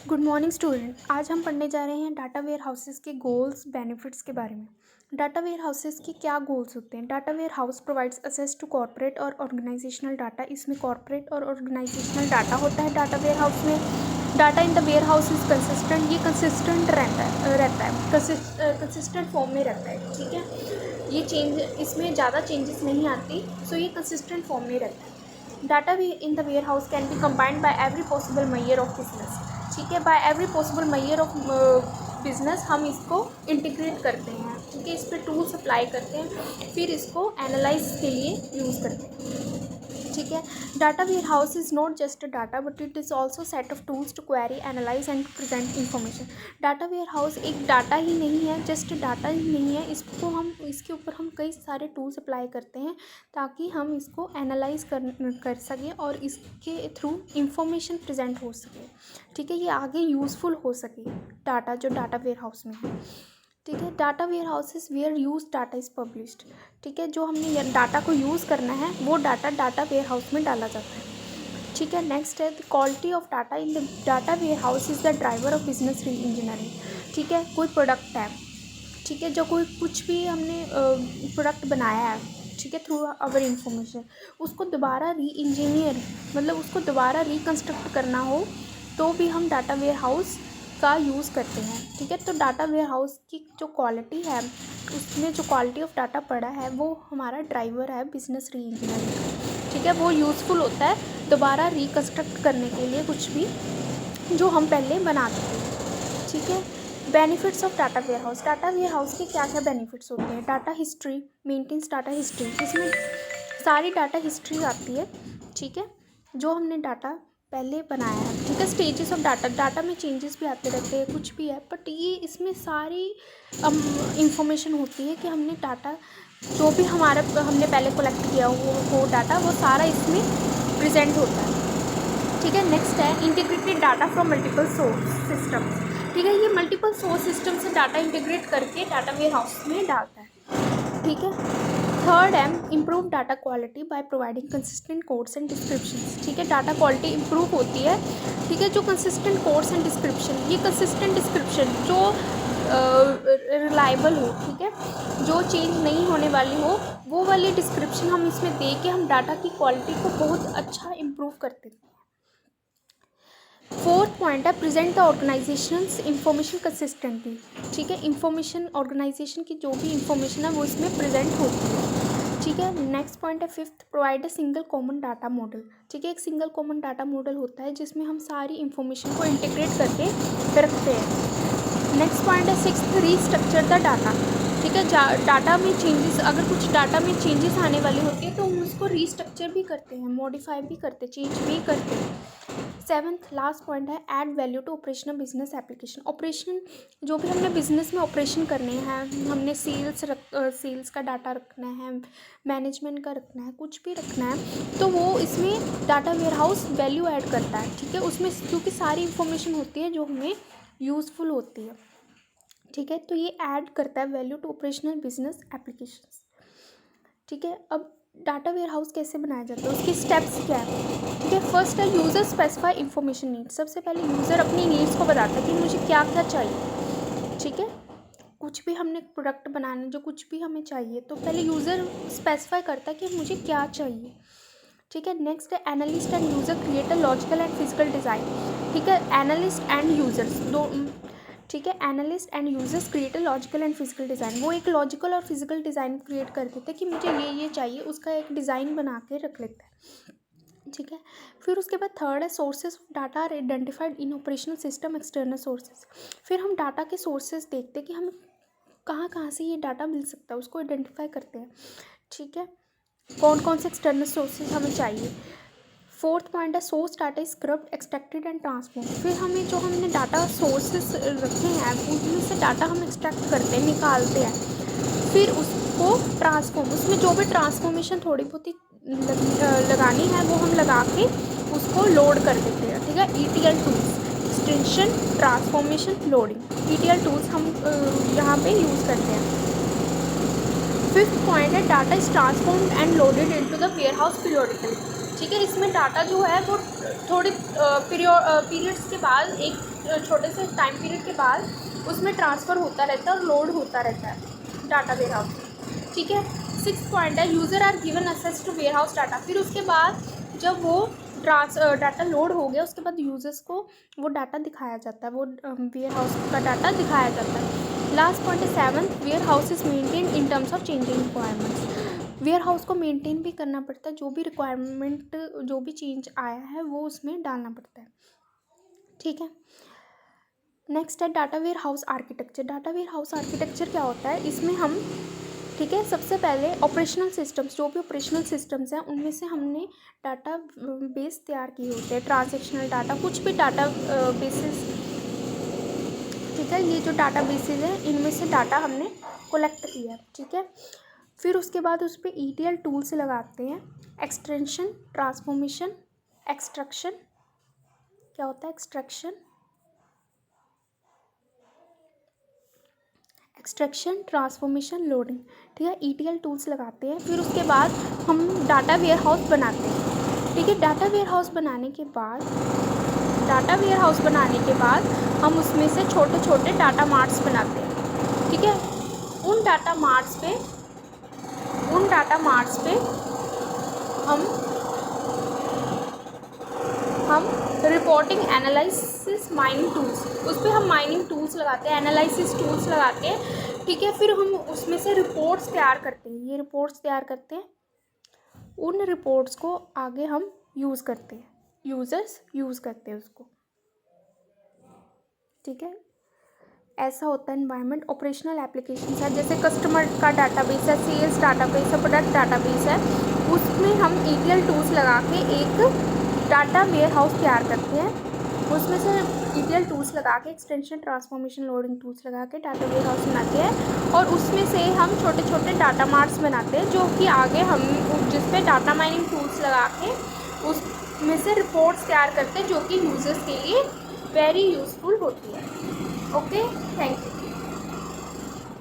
Good morning student. आज हम पढ़ने जा रहे हैं डाटा वेयर हाउसेस के गोल्स बेनिफिट्स के बारे में। डाटा वेयर हाउसेस के क्या गोल्स होते हैं? Data warehouse provides access to corporate और ऑर्गेनाइजेशनल डाटा। इसमें कॉर्पोरेट और ऑर्गेनाइजेशनल डाटा होता है डाटा वेयर हाउस में। Data in the warehouse is consistent, ये कंसिस्टेंट रहता है कंसिस्टेंट फॉर्म में रहता है। ठीक है, ये चेंज इसमें ज़्यादा चेंजेस नहीं आती, सो ये कंसिस्टेंट फॉर्म में रहता है। Data in the warehouse can be combined by every possible measure of business. ठीक है, by every possible measure of business हम इसको इंटीग्रेट करते हैं। ठीक है, इस पर टूल्स अप्लाई करते हैं, फिर इसको एनालाइज के लिए यूज़ करते हैं। ठीक है, data warehouse is not just a data but it is also set of tools to query, analyze and present information. Data warehouse एक डाटा ही नहीं है, जस्ट डाटा ही नहीं है, इसके ऊपर हम कई सारे टूल्स अप्लाई करते हैं ताकि हम इसको एनालाइज कर सकें और इसके थ्रू इंफॉर्मेशन प्रेजेंट हो सके। ठीक है, ये आगे यूज़फुल हो सके डाटा जो डाटा वेयर हाउस में है। ठीक है, data warehouses where use data is published. ठीक है, जो हमने डाटा को यूज़ करना है वो डाटा वेयर हाउस में डाला जाता है। ठीक है, नेक्स्ट है the quality of data in the data warehouse is the driver of business reengineering. ठीक है, कोई प्रोडक्ट है, ठीक है, जो कुछ भी हमने प्रोडक्ट बनाया है, ठीक है, थ्रू आवर इंफॉर्मेशन, उसको दोबारा री इंजीनियर मतलब उसको दोबारा रिकन्स्ट्रक्ट करना हो तो भी हम डाटा वेयर हाउस का यूज़ करते हैं। ठीक है, तो डाटा वेयर हाउस की जो क्वालिटी है, उसमें जो क्वालिटी ऑफ डाटा पड़ा है वो हमारा ड्राइवर है बिजनेस री इंजीनियरिंग। ठीक है, वो यूज़फुल होता है दोबारा रिकन्स्ट्रक्ट करने के लिए कुछ भी जो हम पहले बनाते थे। ठीक है, benefits of data warehouse के क्या क्या बेनिफिट्स होते हैं? Data history, maintains data history, इसमें सारी डाटा हिस्ट्री आती है। ठीक है, जो हमने डाटा पहले बनाया है। ठीक है, स्टेजेस ऑफ डाटा में चेंजेस भी आते रहते हैं, कुछ भी है, बट ये इसमें सारी इंफॉर्मेशन होती है कि हमने डाटा जो भी हमने पहले कलेक्ट किया वो डाटा वो सारा इसमें प्रेजेंट होता है। ठीक है, नेक्स्ट है integrated data from multiple source systems. ठीक है, ये मल्टीपल सोर्स सिस्टम से डाटा इंटीग्रेट करके डाटा वेयर हाउस में डालता है। ठीक है, थर्ड है improve data quality by providing consistent codes and descriptions. ठीक है, डाटा क्वालिटी इम्प्रूव होती है। ठीक है, जो कंसिस्टेंट कोड्स एंड डिस्क्रिप्शन, ये कंसिस्टेंट डिस्क्रिप्शन जो रिलायबल हो, ठीक है, जो चेंज नहीं होने वाली हो, वो वाली डिस्क्रिप्शन हम इसमें दे के हम डाटा की क्वालिटी को बहुत अच्छा इम्प्रूव करते हैं। फोर्थ पॉइंट है present the organisations information consistently. ठीक है, इंफॉर्मेशन ऑर्गेनाइजेशन की जो भी इंफॉर्मेशन है वो इसमें प्रेजेंट होती है। ठीक है, नेक्स्ट पॉइंट है fifth provide a single common data model. ठीक है, एक सिंगल कॉमन डाटा मॉडल होता है जिसमें हम सारी इंफॉर्मेशन को इंटीग्रेट करके रखते हैं। नेक्स्ट पॉइंट है सिक्स्थ रीस्ट्रक्चर द डाटा। ठीक है, डाटा में चेंजेस, अगर कुछ डाटा में चेंजेस आने वाली होती है तो हम उसको रीस्ट्रक्चर भी करते हैं, मॉडिफाई भी करते हैं, चेंज भी करते हैं। सेवन्थ लास्ट पॉइंट है add value to operational business application. Operation जो भी हमने बिजनेस में ऑपरेशन करने हैं, हमने सेल्स का डाटा रखना है, मैनेजमेंट का रखना है, कुछ भी रखना है, तो वो इसमें data warehouse value add करता है। ठीक है, उसमें क्योंकि सारी इंफॉर्मेशन होती है जो हमें यूज़फुल होती है। ठीक है, तो ये ऐड करता है value to operational business applications. ठीक है, अब डाटा वेयर हाउस कैसे बनाया जाता है, उसके स्टेप्स क्या है? ठीक है, फर्स्ट है यूज़र स्पेसिफाई इंफॉर्मेशन नीड्स। सबसे पहले यूज़र अपनी नीड्स को बताता है कि मुझे क्या क्या चाहिए। ठीक है, कुछ भी हमने प्रोडक्ट बनाना, जो कुछ भी हमें चाहिए, तो पहले यूज़र स्पेसिफाई करता है कि मुझे क्या चाहिए। ठीक है, नेक्स्ट है analyst end user create a logical and physical design. ठीक है, एनालिस्ट एंड यूज़र्स दो, ठीक है, analyst and users create a logical and physical design. वो एक लॉजिकल और फिजिकल डिज़ाइन क्रिएट कर देते हैं कि मुझे ये चाहिए, उसका एक डिज़ाइन बना के रख लेते हैं। ठीक है, फिर उसके बाद थर्ड है sources of data are identified in operational system external sources. फिर हम डाटा के सोर्सेज देखते हैं कि हमें कहाँ कहाँ से ये डाटा मिल सकता है, उसको आइडेंटिफाई करते हैं। ठीक है, कौन कौन से एक्सटर्नल सोर्सेज हमें चाहिए। फोर्थ पॉइंट है source data is scrubbed extracted and transform. फिर हमें जो हमने डाटा सोर्सेस रखे हैं उनमें से डाटा हम एक्सट्रैक्ट करते हैं, निकालते हैं, फिर उसको ट्रांसफॉर्म, उसमें जो भी ट्रांसफॉर्मेशन थोड़ी बहुत ही लगानी है वो हम लगा के उसको लोड कर देते हैं। ठीक है, ETL tools, extension, transformation, loading, ETL tools हम यहाँ पे यूज़ करते हैं। फिफ्थ पॉइंट है data is transformed and loaded into the warehouse periodically. ठीक है। इसमें डाटा जो है वो थोड़े पीरियड्स के बाद, एक छोटे से टाइम पीरियड के बाद उसमें ट्रांसफ़र होता रहता है और लोड होता रहता है डाटा वेयर हाउस में, ठीक है। 6th पॉइंट है user are given access to warehouse data. फिर उसके बाद जब वो डाटा लोड हो गया उसके बाद यूज़र्स को वो डाटा दिखाया जाता है, वो वेयर हाउस का डाटा दिखाया जाता है। लास्ट पॉइंट है 7th, warehouse is maintain in terms of changing requirements. Warehouse को मेंटेन भी करना पड़ता है, जो भी रिक्वायरमेंट, जो भी चेंज आया है वो उसमें डालना पड़ता है, ठीक है। नेक्स्ट है data warehouse architecture. Data warehouse architecture क्या होता है, इसमें हम, ठीक है, सबसे पहले ऑपरेशनल सिस्टम्स, जो भी ऑपरेशनल सिस्टम्स हैं उनमें से हमने डाटा बेस तैयार किए होते हैं, ट्रांजैक्शनल डाटा, कुछ भी डाटा बेसिस, ठीक है। ये जो डाटा बेसिस है इनमें से डाटा हमने कलेक्ट किया है, ठीक है। फिर उसके बाद उस पर ETL टूल्स लगाते हैं, एक्सटेंशन, ट्रांसफॉर्मेशन, एक्सट्रैक्शन, क्या होता है एक्सट्रैक्शन, ट्रांसफॉर्मेशन, लोडिंग, ठीक है, ETL टूल्स लगाते हैं। फिर उसके बाद हम डाटा वेयर हाउस बनाते हैं, ठीक है। डाटा वेयर हाउस बनाने के बाद हम उसमें से छोटे छोटे डाटा मार्ट्स बनाते हैं, ठीक है। उन डाटा मार्ट्स पे हम रिपोर्टिंग, एनालिसिस, माइनिंग टूल्स, उस पर हम माइनिंग टूल्स लगाते हैं, एनालिसिस टूल्स लगाते हैं, ठीक है। फिर हम उसमें से रिपोर्ट्स तैयार करते हैं, ये रिपोर्ट्स तैयार करते हैं। उन रिपोर्ट्स को आगे हम यूज़ करते हैं, यूज़र्स यूज़ करते हैं उसको, ठीक है। ऐसा होता है एनवायरनमेंट। ऑपरेशनल एप्लीकेशंस है, जैसे कस्टमर का डाटाबेस है, सेल्स डाटाबेस है, प्रोडक्ट डाटाबेस है, उसमें हम ETL टूल्स लगा के एक डाटा वेयर हाउस तैयार करते हैं। उसमें से ETL टूल्स लगा के, एक्सटेंशन, ट्रांसफॉर्मेशन, लोडिंग टूल्स लगा के डाटा वेयर हाउस बनाते हैं। और उसमें से हम छोटे छोटे डाटा मार्ट्स बनाते हैं, जो कि आगे हम जिस पे डाटा माइनिंग टूल्स लगा के उसमें से रिपोर्ट्स तैयार करते हैं, जो कि यूज़र्स के लिए वेरी यूज़फुल होती है। Okay, thank you.